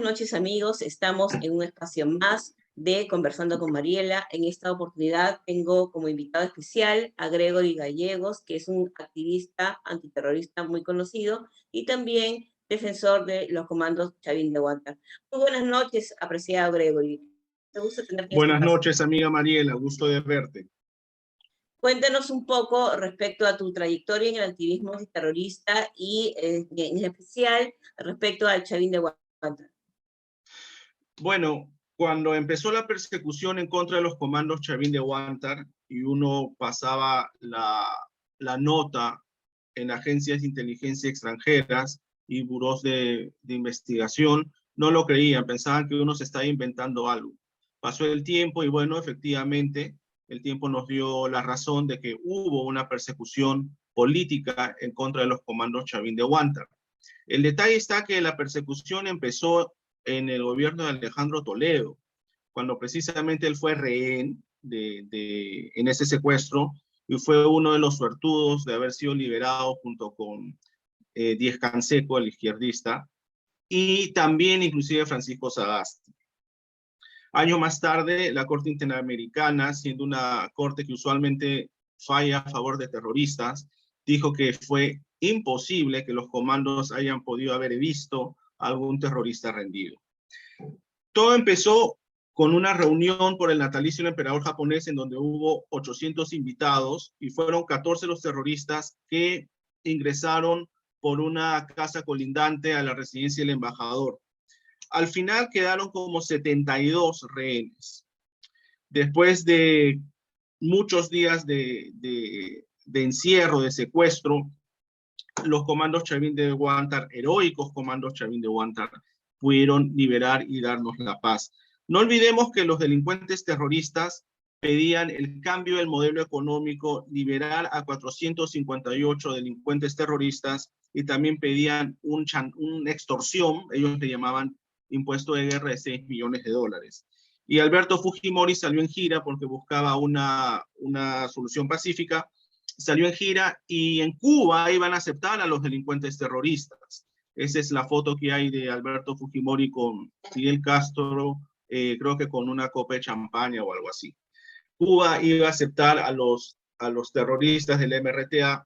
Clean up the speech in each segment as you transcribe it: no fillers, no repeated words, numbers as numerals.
noches, amigos. Estamos en un espacio más de Conversando con Mariela. En esta oportunidad tengo como invitado especial a Gregory Gallegos, que es un activista antiterrorista muy conocido y también defensor de los comandos Chavín de Huántar. Muy buenas noches, apreciado Gregory. Me gusta tenerte en este Buenas espacio. noches, amiga Mariela, gusto de verte. Cuéntanos un poco respecto a tu trayectoria en el activismo antiterrorista y en especial respecto al Chavín de Huántar. Bueno, cuando empezó la persecución en contra de los comandos Chavín de Huántar y uno pasaba la nota en agencias de inteligencia extranjeras y burós de investigación, no lo creían, pensaban que uno se estaba inventando algo. Pasó el tiempo y bueno, efectivamente, el tiempo nos dio la razón de que hubo una persecución política en contra de los comandos Chavín de Huántar. El detalle está que la persecución empezó en el gobierno de Alejandro Toledo, cuando precisamente él fue rehén en ese secuestro y fue uno de los suertudos de haber sido liberado junto con Díez Canseco, el izquierdista, y también inclusive Francisco Sagasti. Años más tarde, la Corte Interamericana, siendo una corte que usualmente falla a favor de terroristas, dijo que fue imposible que los comandos hayan podido haber visto a algún terrorista rendido. Todo empezó con una reunión por el natalicio del emperador japonés en donde hubo 800 invitados y fueron 14 los terroristas que ingresaron por una casa colindante a la residencia del embajador. Al final quedaron como 72 rehenes. Después de muchos días de encierro, de secuestro, los comandos Chavín de Huántar, heroicos comandos Chavín de Huántar, pudieron liberar y darnos la paz. No olvidemos que los delincuentes terroristas pedían el cambio del modelo económico, liberar a 458 delincuentes terroristas y también pedían una extorsión, ellos le llamaban impuesto de guerra de 6 millones de dólares. Y Alberto Fujimori salió en gira porque buscaba una solución pacífica, salió en gira y en Cuba iban a aceptar a los delincuentes terroristas. Esa es la foto que hay de Alberto Fujimori con Fidel Castro, creo que con una copa de champaña o algo así. Cuba iba a aceptar a los terroristas del MRTA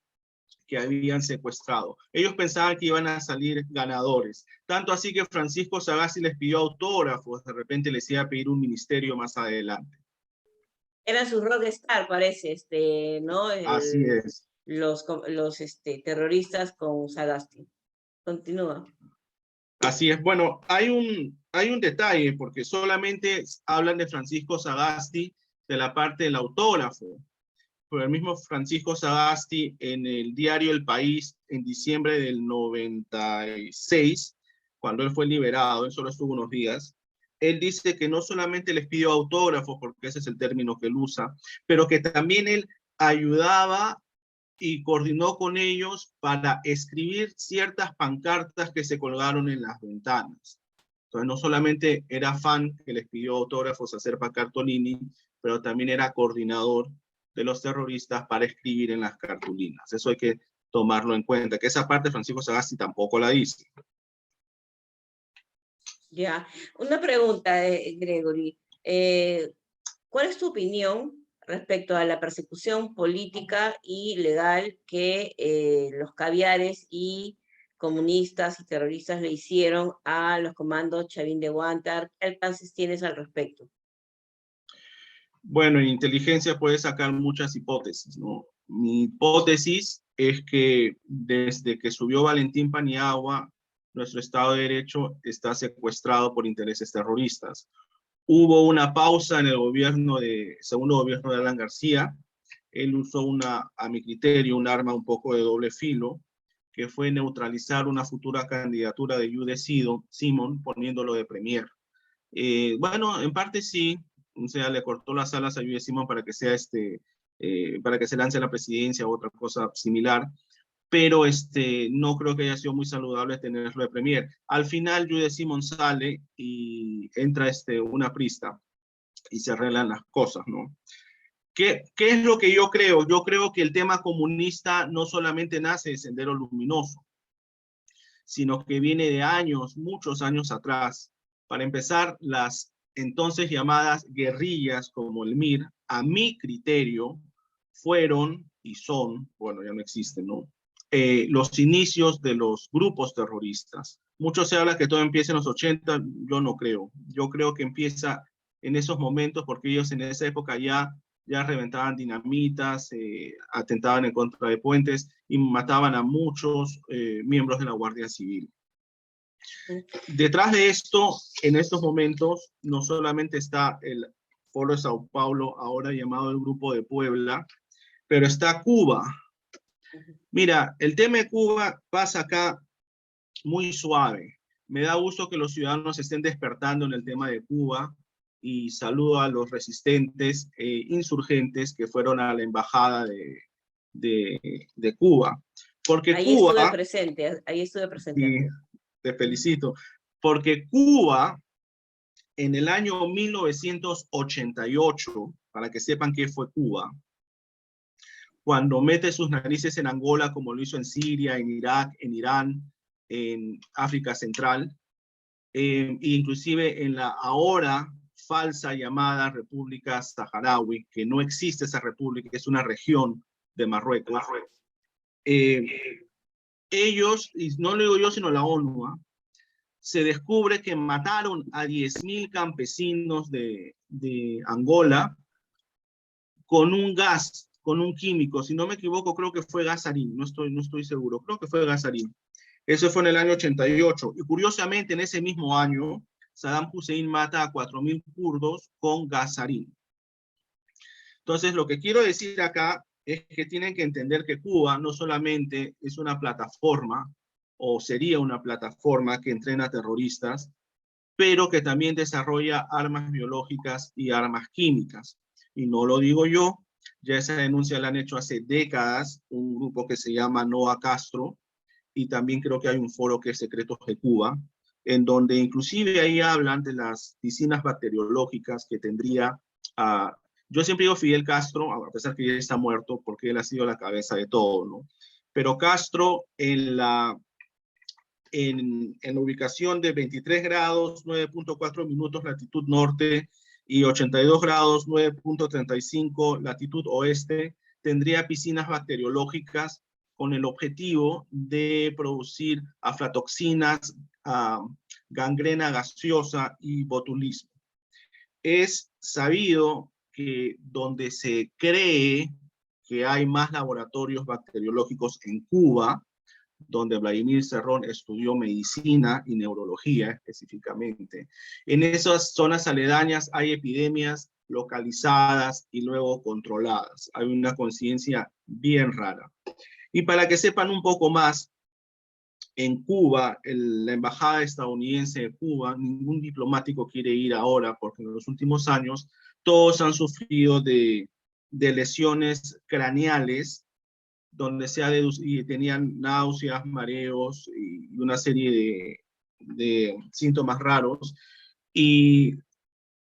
que habían secuestrado. Ellos pensaban que iban a salir ganadores. Tanto así que Francisco Sagasti les pidió autógrafos, de repente les iba a pedir un ministerio más adelante. Eran sus rockstar, parece, ¿no? Así es. Los terroristas con Sagasti. Continúa. Así es. Bueno, hay un detalle, porque solamente hablan de Francisco Sagasti de la parte del autógrafo. Pero el mismo Francisco Sagasti en el diario El País en diciembre del 96, cuando él fue liberado, él solo estuvo unos días, él dice que no solamente les pidió autógrafos, porque ese es el término que él usa, pero que también él ayudaba y coordinó con ellos para escribir ciertas pancartas que se colgaron en las ventanas. Entonces no solamente era fan que les pidió autógrafos a Serpa Cartolini, pero también era coordinador de los terroristas para escribir en las cartulinas. Eso hay que tomarlo en cuenta, que esa parte Francisco Sagasti tampoco la dice. Ya, una pregunta, Gregory. ¿Cuál es tu opinión respecto a la persecución política y legal que los caviares y comunistas y terroristas le hicieron a los comandos Chavín de Huántar? ¿Qué alcances tienes al respecto? Bueno, en inteligencia puedes sacar muchas hipótesis, ¿no? Mi hipótesis es que desde que subió Valentín Paniagua, nuestro Estado de Derecho está secuestrado por intereses terroristas. Hubo una pausa en el segundo gobierno de Alan García. Él usó a mi criterio, un arma un poco de doble filo, que fue neutralizar una futura candidatura de Jude Simon, poniéndolo de premier. Bueno, en parte sí, o sea, le cortó las alas a Jude Simon para que sea para que se lance a la presidencia o otra cosa similar, pero no creo que haya sido muy saludable tenerlo de premier. Al final, Jude Simon sale y entra una prista y se arreglan las cosas, ¿no? ¿Qué es lo que yo creo? Yo creo que el tema comunista no solamente nace de Sendero Luminoso, sino que viene de años, muchos años atrás. Para empezar, las entonces llamadas guerrillas como el MIR, a mi criterio, fueron y son, bueno, ya no existen, ¿no? Los inicios de los grupos terroristas. Mucho se habla que todo empieza en los 80, yo no creo. Yo creo que empieza en esos momentos porque ellos en esa época ya reventaban dinamitas, atentaban en contra de puentes y mataban a muchos miembros de la Guardia Civil. Detrás de esto, en estos momentos, no solamente está el Foro de Sao Paulo, ahora llamado el Grupo de Puebla, pero está Cuba. Mira, el tema de Cuba pasa acá muy suave. Me da gusto que los ciudadanos estén despertando en el tema de Cuba y saludo a los resistentes insurgentes que fueron a la embajada de Cuba. Porque Ahí Cuba, estuve presente, y Andrés. te felicito, porque Cuba en el año 1988, para que sepan qué fue Cuba, cuando mete sus narices en Angola, como lo hizo en Siria, en Irak, en Irán, en África Central, e inclusive en la ahora falsa llamada República Saharaui, que no existe esa república, es una región de Marruecos. Ellos, y no lo digo yo, sino la ONU, se descubre que mataron a 10.000 campesinos de Angola con un gas, con un químico. Si no me equivoco, creo que fue gasarín, no estoy seguro, creo que fue gasarín. Eso fue en el año 88. Y curiosamente, en ese mismo año, Saddam Hussein mata a 4.000 kurdos con gasarín. Entonces, lo que quiero decir acá es que tienen que entender que Cuba no solamente es una plataforma, o sería una plataforma que entrena terroristas, pero que también desarrolla armas biológicas y armas químicas. Y no lo digo yo, ya esa denuncia la han hecho hace décadas un grupo que se llama Noa Castro, y también creo que hay un foro que es Secretos de Cuba, en donde inclusive ahí hablan de las piscinas bacteriológicas que tendría, yo siempre digo Fidel Castro, a pesar que ya está muerto, porque él ha sido la cabeza de todo, ¿no? Pero Castro en la ubicación de 23 grados, 9.4 minutos latitud norte y 82 grados, 9.35 latitud oeste, tendría piscinas bacteriológicas con el objetivo de producir aflatoxinas, gangrena gaseosa y botulismo. Es sabido que donde se cree que hay más laboratorios bacteriológicos en Cuba, donde Vladimir Cerrón estudió medicina y neurología específicamente. En esas zonas aledañas hay epidemias localizadas y luego controladas. Hay una coincidencia bien rara. Y para que sepan un poco más, en Cuba, la embajada estadounidense de Cuba, ningún diplomático quiere ir ahora porque en los últimos años todos han sufrido de lesiones craneales donde se ha deducido y tenían náuseas, mareos y una serie de síntomas raros. Y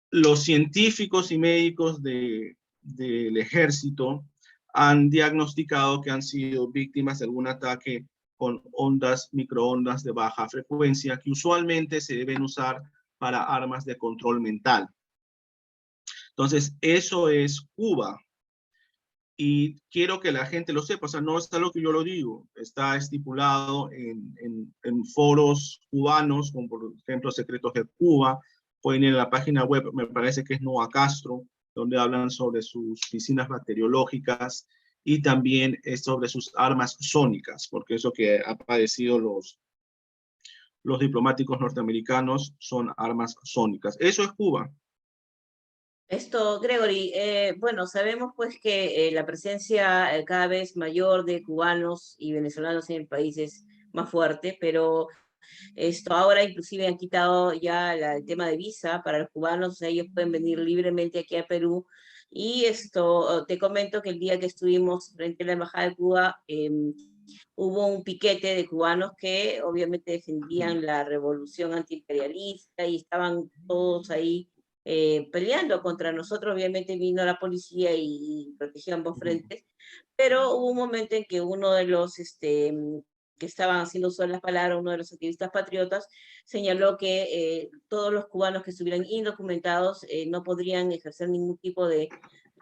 los científicos y médicos del ejército han diagnosticado que han sido víctimas de algún ataque con ondas, microondas de baja frecuencia, que usualmente se deben usar para armas de control mental. Entonces, eso es Cuba. Y quiero que la gente lo sepa, o sea, no está lo que yo lo digo, está estipulado en foros cubanos, como por ejemplo Secretos de Cuba, pueden ir en la página web, me parece que es Noa Castro, donde hablan sobre sus piscinas bacteriológicas y también sobre sus armas sónicas, porque eso que ha padecido los diplomáticos norteamericanos son armas sónicas. Eso es Cuba. Esto, Gregory, bueno, sabemos pues que la presencia cada vez mayor de cubanos y venezolanos en el país es más fuerte, pero esto ahora inclusive han quitado ya el tema de visa para los cubanos, o sea, ellos pueden venir libremente aquí a Perú. Y esto, te comento que el día que estuvimos frente a la Embajada de Cuba, hubo un piquete de cubanos que obviamente defendían la revolución antiimperialista y estaban todos ahí peleando contra nosotros. Obviamente vino la policía y protegió ambos frentes, pero hubo un momento en que uno de los que estaban haciendo uso de las palabras, uno de los activistas patriotas, señaló que todos los cubanos que estuvieran indocumentados no podrían ejercer ningún tipo de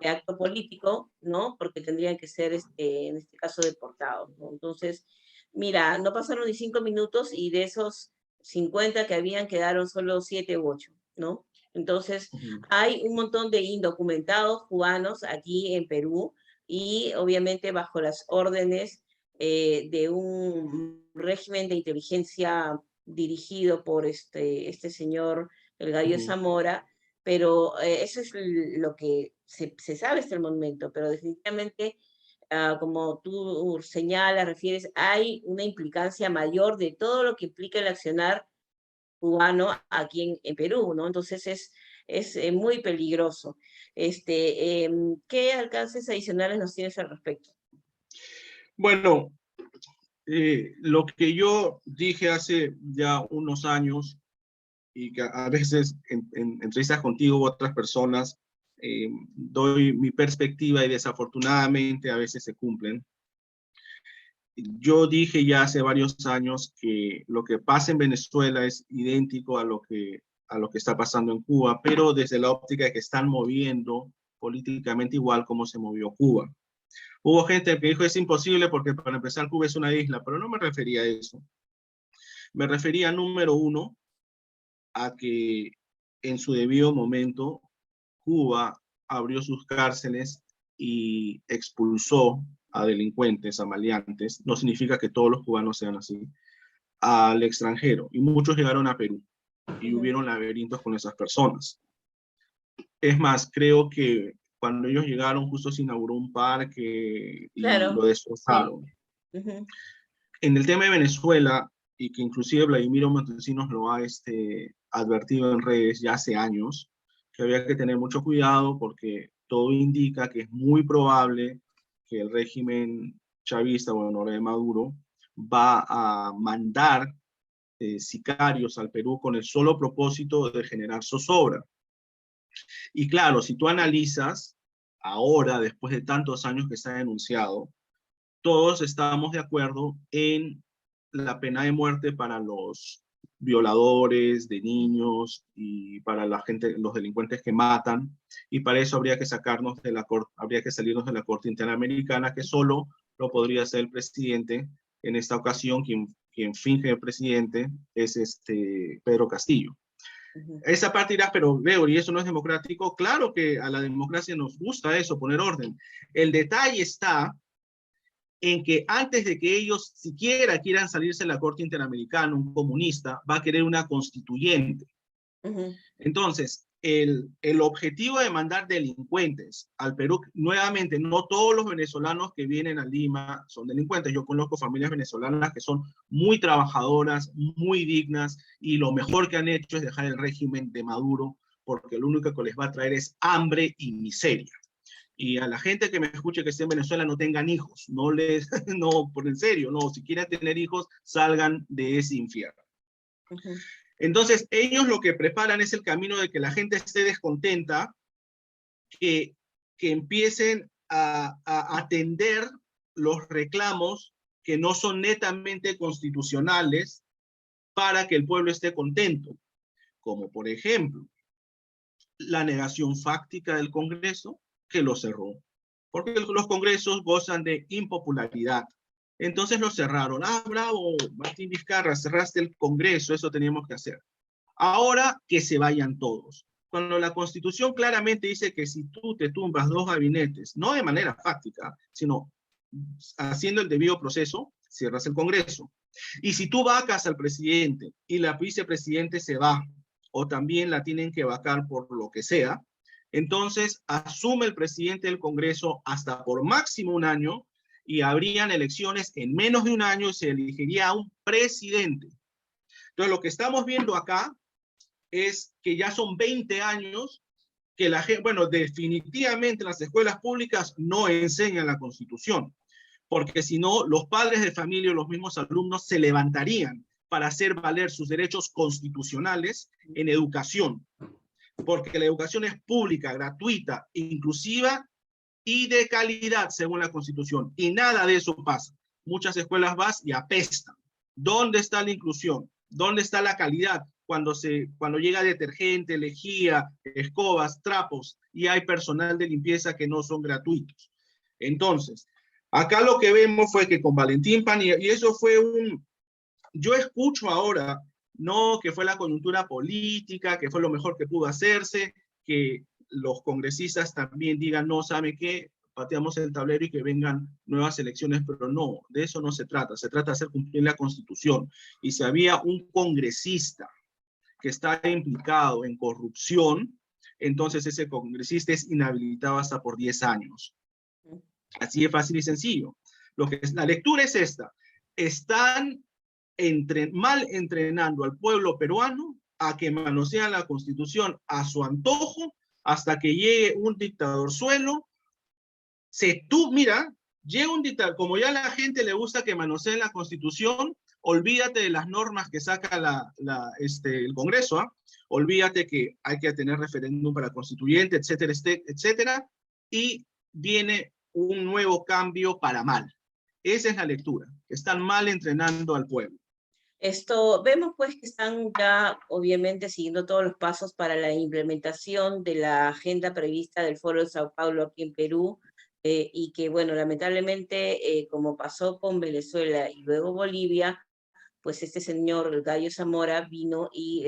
acto político, ¿no? Porque tendrían que ser, en este caso, deportados, ¿no? Entonces, mira, no pasaron ni 5 minutos y de esos 50 que habían quedaron solo 7 u 8, ¿no? Entonces, hay un montón de indocumentados cubanos aquí en Perú y obviamente bajo las órdenes de un régimen de inteligencia dirigido por este señor, el Gallo Zamora, pero eso es lo que se sabe hasta el momento, pero definitivamente, como tú señalas, refieres, hay una implicancia mayor de todo lo que implica el accionar cubano aquí en Perú, ¿no? Entonces es muy peligroso. ¿Qué alcances adicionales nos tienes al respecto? Bueno, lo que yo dije hace ya unos años y que a veces en entrevistas contigo u otras personas doy mi perspectiva y desafortunadamente a veces se cumplen. Yo dije ya hace varios años que lo que pasa en Venezuela es idéntico a lo que está pasando en Cuba, pero desde la óptica de que están moviendo políticamente igual como se movió Cuba. Hubo gente que dijo es imposible porque para empezar Cuba es una isla, pero no me refería a eso. Me refería, número uno, a que en su debido momento Cuba abrió sus cárceles y expulsó a delincuentes, a maleantes, no significa que todos los cubanos sean así, al extranjero. Y muchos llegaron a Perú y hubieron laberintos con esas personas. Es más, creo que cuando ellos llegaron justo se inauguró un parque y lo Claro, sí. destrozaron. En el tema de Venezuela, y que inclusive Vladimiro Montesinos lo ha advertido en redes ya hace años, que había que tener mucho cuidado porque todo indica que es muy probable que el régimen chavista, bueno, de Maduro, va a mandar sicarios al Perú con el solo propósito de generar zozobra. Y claro, si tú analizas ahora, después de tantos años que se ha denunciado, todos estamos de acuerdo en la pena de muerte para los violadores de niños y para la gente, los delincuentes que matan, y para eso habría que sacarnos de la corte, habría que salirnos de la Corte Interamericana, que solo lo podría hacer el presidente. En esta ocasión, quien finge el presidente es Pedro Castillo. Esa parte dirás, pero Leo, ¿y eso no es democrático? Claro que a la democracia nos gusta eso, poner orden. El detalle está en que antes de que ellos siquiera quieran salirse de la Corte Interamericana, un comunista va a querer una constituyente. Entonces, el objetivo de mandar delincuentes al Perú, nuevamente, no todos los venezolanos que vienen a Lima son delincuentes. Yo conozco familias venezolanas que son muy trabajadoras, muy dignas, y lo mejor que han hecho es dejar el régimen de Maduro, porque lo único que les va a traer es hambre y miseria. Y a la gente que me escuche que esté en Venezuela no tengan hijos, no, por en serio, no, si quieren tener hijos, salgan de ese infierno. Entonces, ellos lo que preparan es el camino de que la gente esté descontenta, que empiecen a atender los reclamos que no son netamente constitucionales para que el pueblo esté contento, como por ejemplo, la negación fáctica del Congreso, que lo cerró, porque los congresos gozan de impopularidad. Entonces lo cerraron. Ah, bravo, Martín Vizcarra, cerraste el Congreso, eso teníamos que hacer. Ahora que se vayan todos. Cuando la Constitución claramente dice que si tú te tumbas 2 gabinetes, no de manera fáctica, sino haciendo el debido proceso, cierras el Congreso. Y si tú vacas al presidente y la vicepresidente se va, o también la tienen que vacar por lo que sea, entonces asume el presidente del Congreso hasta por máximo un año y habrían elecciones en menos de un año y se elegiría a un presidente. Entonces lo que estamos viendo acá es que ya son 20 años que la gente, bueno, definitivamente las escuelas públicas no enseñan la Constitución, porque si no, los padres de familia o los mismos alumnos se levantarían para hacer valer sus derechos constitucionales en educación, porque la educación es pública, gratuita, inclusiva y de calidad según la Constitución, y nada de eso pasa. muchas escuelas vas y apestan. ¿Dónde está la inclusión? ¿Dónde está la calidad? Cuando llega detergente, lejía, escobas, trapos, y hay personal de limpieza que no son gratuitos. Entonces, acá lo que vemos fue que con Valentín Paniagua, y eso fue yo escucho ahora, no, que fue la coyuntura política, que fue lo mejor que pudo hacerse, que los congresistas también digan, no, ¿sabe qué? Pateamos el tablero y que vengan nuevas elecciones, pero no, de eso no se trata de hacer cumplir la Constitución. Y si había un congresista que está implicado en corrupción, entonces ese congresista es inhabilitado hasta por 10 años. Así de fácil y sencillo. La lectura es esta. Están mal entrenando al pueblo peruano a que manosean la Constitución a su antojo hasta que llegue un dictador suelo. Mira, llega un dictador, como ya a la gente le gusta que manoseen la Constitución, olvídate de las normas que saca el Congreso, olvídate que hay que tener referéndum para constituyente, etcétera, etcétera, y viene un nuevo cambio para mal. Esa es la lectura. Están mal entrenando al pueblo. Vemos pues que están ya obviamente siguiendo todos los pasos para la implementación de la agenda prevista del Foro de Sao Paulo aquí en Perú, y que bueno, lamentablemente como pasó con Venezuela y luego Bolivia, pues este señor Gallo Zamora vino y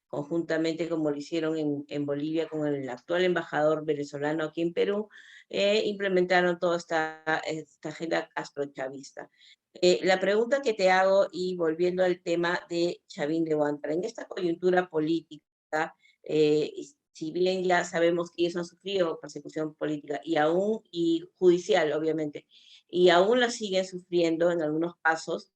conjuntamente como lo hicieron en Bolivia con el actual embajador venezolano aquí en Perú, implementaron toda esta agenda castrochavista. La pregunta que te hago, y volviendo al tema de Chavín de Huántar, en esta coyuntura política, si bien ya sabemos que ellos han sufrido persecución política y judicial, obviamente, y aún la siguen sufriendo en algunos casos,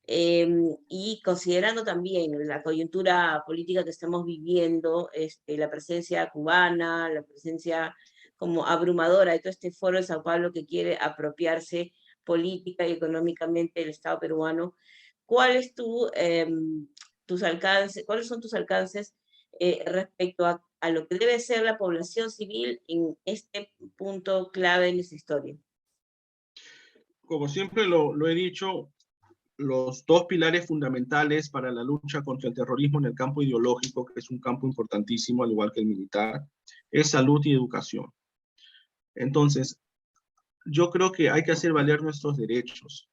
y considerando también la coyuntura política que estamos viviendo, la presencia cubana, la presencia como abrumadora de todo este foro de Sao Paulo que quiere apropiarse política y económicamente del Estado peruano, ¿cuáles cuáles son tus alcances respecto a lo que debe ser la población civil en este punto clave en esta historia? Como siempre lo he dicho, los dos pilares fundamentales para la lucha contra el terrorismo en el campo ideológico, que es un campo importantísimo, al igual que el militar, es salud y educación. Entonces, yo creo que hay que hacer valer nuestros derechos.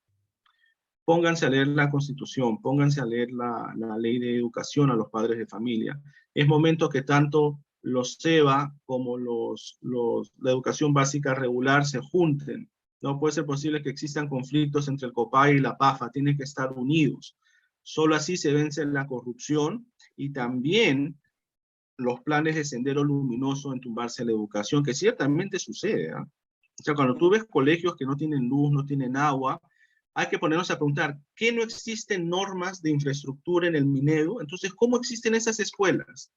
Pónganse a leer la Constitución, pónganse a leer la ley de educación a los padres de familia. Es momento que tanto los SEBA como la educación básica regular se junten. No puede ser posible que existan conflictos entre el COPAI y la PAFA, tienen que estar unidos. Solo así se vence la corrupción y también los planes de sendero luminoso en tumbarse la educación, que ciertamente sucede. O sea, cuando tú ves colegios que no tienen luz, no tienen agua, hay que ponernos a preguntar, ¿qué no existen normas de infraestructura en el Minedu? Entonces, ¿cómo existen esas escuelas?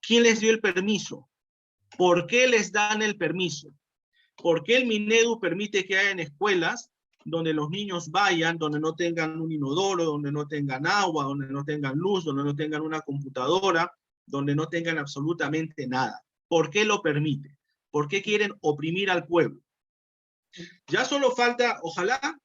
¿Quién les dio el permiso? ¿Por qué les dan el permiso? ¿Por qué el Minedu permite que hayan escuelas donde los niños vayan, donde no tengan un inodoro, donde no tengan agua, donde no tengan luz, donde no tengan una computadora, donde no tengan absolutamente nada? ¿Por qué lo permite? ¿Por qué quieren oprimir al pueblo? Ya solo falta, ojalá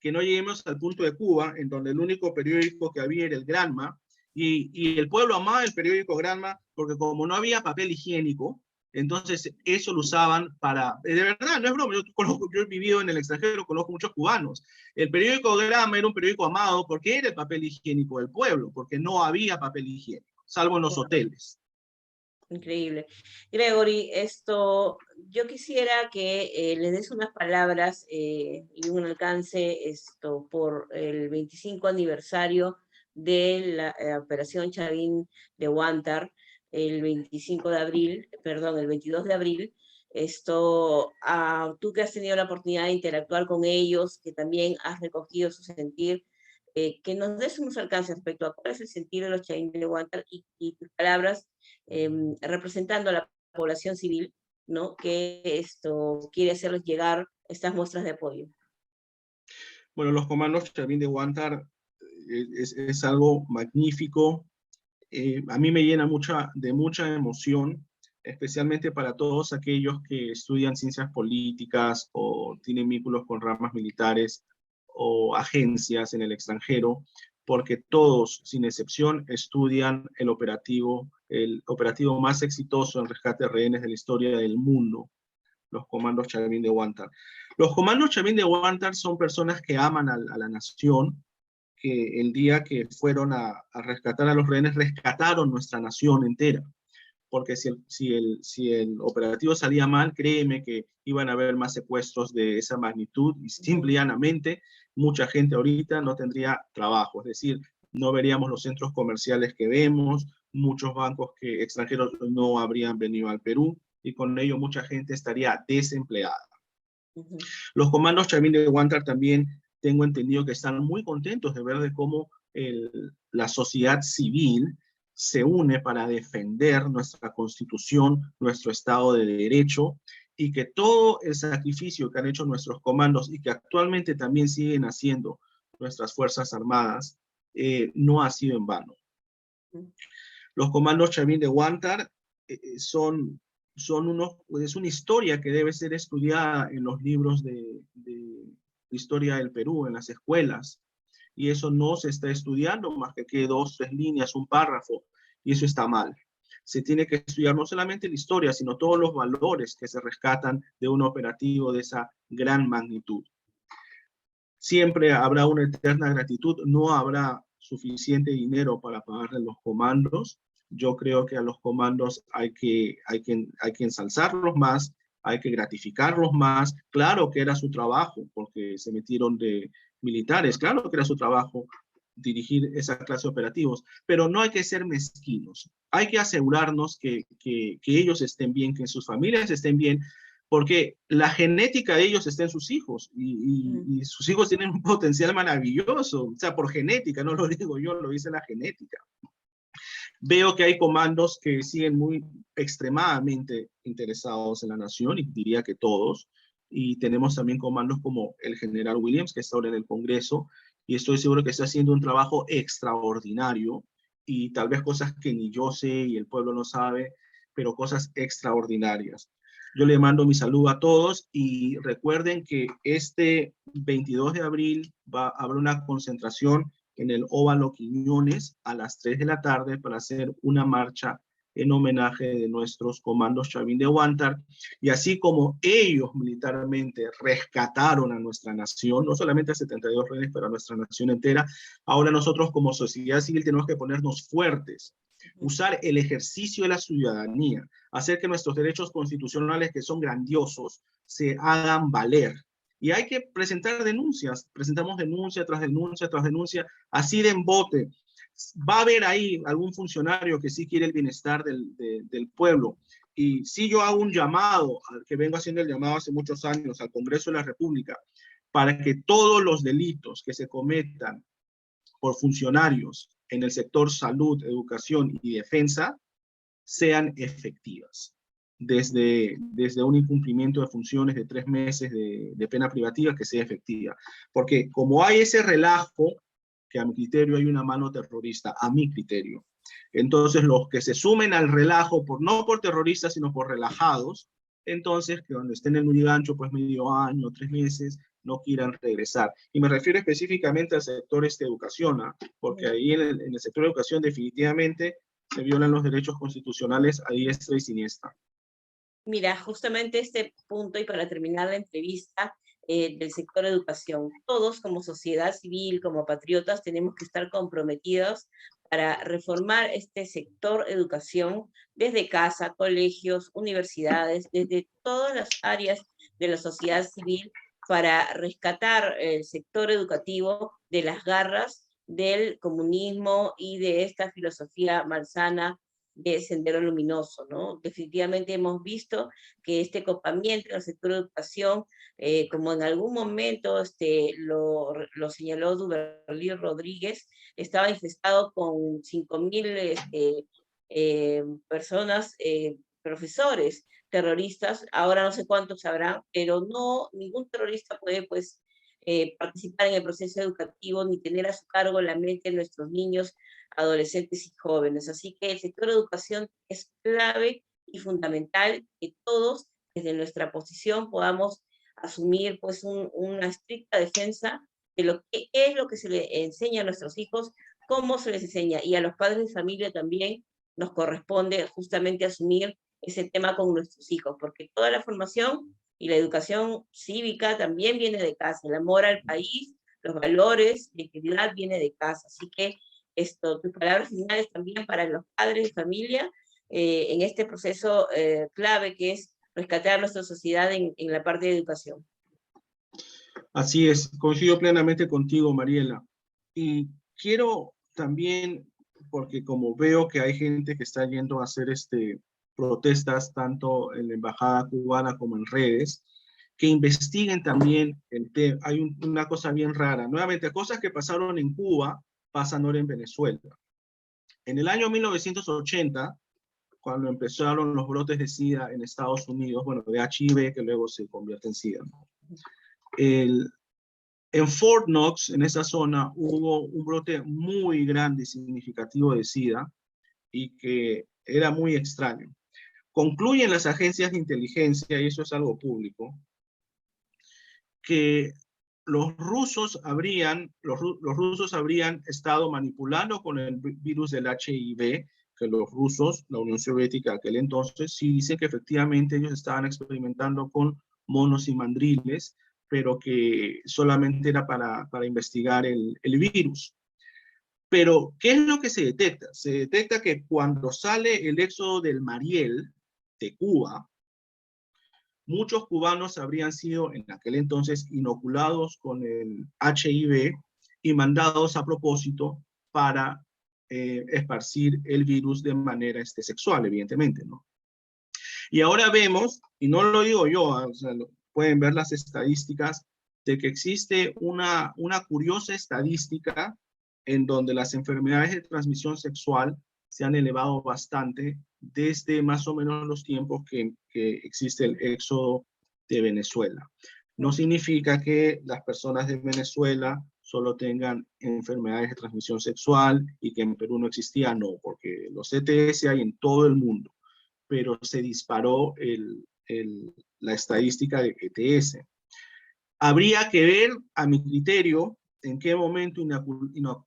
que no lleguemos al punto de Cuba, en donde el único periódico que había era el Granma, y el pueblo amaba el periódico Granma, porque como no había papel higiénico, entonces eso lo usaban para, de verdad, no es broma, yo he vivido en el extranjero, conozco muchos cubanos. El periódico Granma era un periódico amado porque era el papel higiénico del pueblo, porque no había papel higiénico, salvo en los hoteles. Increíble. Gregory, yo quisiera que le des unas palabras y un alcance por el 25 aniversario de la Operación Chavín de Huántar, el 25 de abril, perdón, el 22 de abril. Tú que has tenido la oportunidad de interactuar con ellos, que también has recogido su sentir, que nos des unos alcances respecto a cuál es el sentir de los Chavín de Huántar y tus palabras representando a la población civil, ¿no? Que quiere hacerles llegar estas muestras de apoyo. Bueno, los comandos Chavín de Huántar es algo magnífico. A mí me llena de mucha emoción especialmente para todos aquellos que estudian ciencias políticas o tienen vínculos con ramas militares o agencias en el extranjero, porque todos, sin excepción, estudian el operativo más exitoso en rescate de rehenes de la historia del mundo, los comandos Chavín de Huántar. Los comandos Chavín de Huántar son personas que aman a la nación, que el día que fueron a rescatar a los rehenes, rescataron nuestra nación entera. Porque si el operativo salía mal, créeme que iban a haber más secuestros de esa magnitud y simple y llanamente mucha gente ahorita no tendría trabajo. Es decir, no veríamos los centros comerciales que vemos, muchos bancos extranjeros no habrían venido al Perú y con ello mucha gente estaría desempleada. Los comandos Chavín de Huántar también tengo entendido que están muy contentos de ver de cómo la sociedad civil se une para defender nuestra Constitución, nuestro Estado de Derecho, y que todo el sacrificio que han hecho nuestros comandos y que actualmente también siguen haciendo nuestras Fuerzas Armadas, no ha sido en vano. Los comandos Chavín de Huántar es una historia que debe ser estudiada en los libros de historia del Perú, en las escuelas, y eso no se está estudiando más que 2, 3 líneas, un párrafo, y eso está mal. Se tiene que estudiar no solamente la historia, sino todos los valores que se rescatan de un operativo de esa gran magnitud. Siempre habrá una eterna gratitud, no habrá suficiente dinero para pagarle los comandos. Yo creo que a los comandos hay que ensalzarlos más, hay que gratificarlos más. Claro que era su trabajo, porque se metieron de militares, claro que era su trabajo dirigir esa clase de operativos, pero no hay que ser mezquinos. Hay que asegurarnos que ellos estén bien, que sus familias estén bien, porque la genética de ellos está en sus hijos y sus hijos tienen un potencial maravilloso, o sea, por genética, no lo digo yo, lo dice la genética. Veo que hay comandos que siguen muy extremadamente interesados en la nación, y diría que todos, y tenemos también comandos como el general Williams, que está ahora en el Congreso, y estoy seguro que está haciendo un trabajo extraordinario, y tal vez cosas que ni yo sé y el pueblo no sabe, pero cosas extraordinarias. Yo le mando mi saludo a todos y recuerden que este 22 de abril habrá una concentración en el Óvalo Quiñones a las 3 de la tarde para hacer una marcha en homenaje de nuestros comandos Chavín de Huántar, y así como ellos militarmente rescataron a nuestra nación, no solamente a 72 rehenes, pero a nuestra nación entera, ahora nosotros como sociedad civil tenemos que ponernos fuertes, usar el ejercicio de la ciudadanía, hacer que nuestros derechos constitucionales, que son grandiosos, se hagan valer. Y hay que presentar denuncias, presentamos denuncia tras denuncia tras denuncia, así de embote. Va a haber ahí algún funcionario que sí quiere el bienestar del pueblo. Y si yo hago un llamado, al que vengo haciendo el llamado hace muchos años, al Congreso de la República, para que todos los delitos que se cometan por funcionarios en el sector salud, educación y defensa sean efectivas. Desde un incumplimiento de funciones de 3 meses de pena privativa, que sea efectiva. Porque como hay ese relajo, que a mi criterio hay una mano terrorista, a mi criterio. Entonces los que se sumen al relajo, no por terroristas, sino por relajados, entonces que cuando estén en un gancho, pues medio año, 3 meses, no quieran regresar. Y me refiero específicamente al sector educación, porque ahí en el sector de educación definitivamente se violan los derechos constitucionales a diestra y siniestra. Mira, justamente este punto, y para terminar la entrevista, del sector educación. Todos como sociedad civil, como patriotas, tenemos que estar comprometidos para reformar este sector educación desde casa, colegios, universidades, desde todas las áreas de la sociedad civil, para rescatar el sector educativo de las garras del comunismo y de esta filosofía malsana de Sendero Luminoso, ¿no? Definitivamente hemos visto que este copamiento en el sector de educación, como en algún momento lo señaló Duberly Rodríguez, estaba infestado con 5.000 personas, profesores terroristas. Ahora no sé cuántos habrán, pero no, ningún terrorista puede, pues, participar en el proceso educativo ni tener a su cargo la mente de nuestros niños, adolescentes y jóvenes. Así que el sector de educación es clave y fundamental que todos, desde nuestra posición, podamos asumir pues una estricta defensa de lo que es lo que se le enseña a nuestros hijos, cómo se les enseña, y a los padres de familia también nos corresponde justamente asumir ese tema con nuestros hijos, porque toda la formación y la educación cívica también viene de casa, el amor al país, los valores, la integridad viene de casa, así que tus palabras finales también para los padres de familia en este proceso clave que es rescatar nuestra sociedad en la parte de educación. Así es, coincido plenamente contigo, Mariela. Y quiero también, porque como veo que hay gente que está yendo a hacer protestas tanto en la embajada cubana como en redes, que investiguen también el tema. Hay una cosa bien rara. Nuevamente, cosas que pasaron en Cuba pasan ahora en Venezuela. En el año 1980, cuando empezaron los brotes de SIDA en Estados Unidos, bueno, de HIV, que luego se convierte en SIDA, ¿no? En Fort Knox, en esa zona, hubo un brote muy grande y significativo de SIDA y que era muy extraño. Concluyen las agencias de inteligencia, y eso es algo público, que los rusos habrían estado manipulando con el virus del HIV, que los rusos, la Unión Soviética aquel entonces, sí dicen que efectivamente ellos estaban experimentando con monos y mandriles, pero que solamente era para investigar el virus. Pero, ¿qué es lo que se detecta? Se detecta que cuando sale el éxodo del Mariel de Cuba, muchos cubanos habrían sido en aquel entonces inoculados con el HIV y mandados a propósito para esparcir el virus de manera sexual, evidentemente, ¿no? Y ahora vemos, y no lo digo yo, o sea, pueden ver las estadísticas, de que existe una curiosa estadística en donde las enfermedades de transmisión sexual se han elevado bastante desde más o menos los tiempos que existe el éxodo de Venezuela. No significa que las personas de Venezuela solo tengan enfermedades de transmisión sexual y que en Perú no existía, no, porque los ETS hay en todo el mundo, pero se disparó la estadística de ETS. Habría que ver, a mi criterio, en qué momento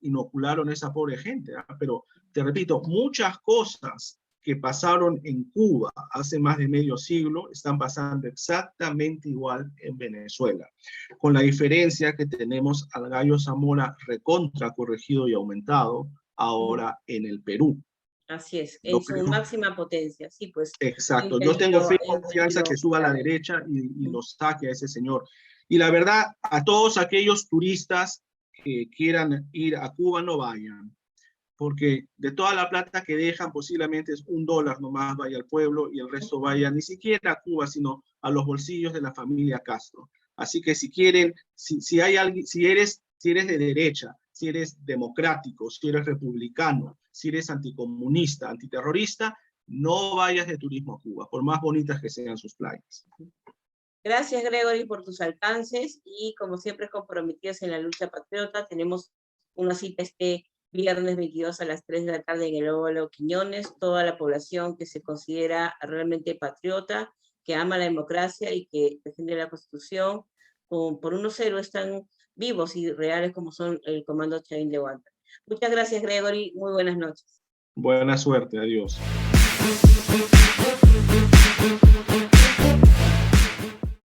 inocularon a esa pobre gente, ¿eh? Pero te repito, muchas cosas que pasaron en Cuba hace más de medio siglo están pasando exactamente igual en Venezuela, con la diferencia que tenemos al Gallo Zamora recontra corregido y aumentado ahora en el Perú. Así es, en su máxima potencia, sí, pues. Exacto, yo tengo fe y confianza que suba a la derecha y lo saque a ese señor. Y la verdad, a todos aquellos turistas que quieran ir a Cuba, no vayan, porque de toda la plata que dejan, posiblemente es $1 nomás vaya al pueblo y el resto vaya ni siquiera a Cuba, sino a los bolsillos de la familia Castro. Así que si quieren, si hay alguien, si eres de derecha, si eres democrático, si eres republicano, si eres anticomunista, antiterrorista, no vayas de turismo a Cuba, por más bonitas que sean sus playas. Gracias, Gregory, por tus alcances y, como siempre, comprometidos en la lucha patriota. Tenemos una cita este viernes 22 a las 3 de la tarde en el Óvalo Quiñones. Toda la población que se considera realmente patriota, que ama la democracia y que defiende la Constitución, por unos héroes tan vivos y reales como son el Comando Chavín de Huántar. Muchas gracias, Gregory. Muy buenas noches. Buena suerte. Adiós.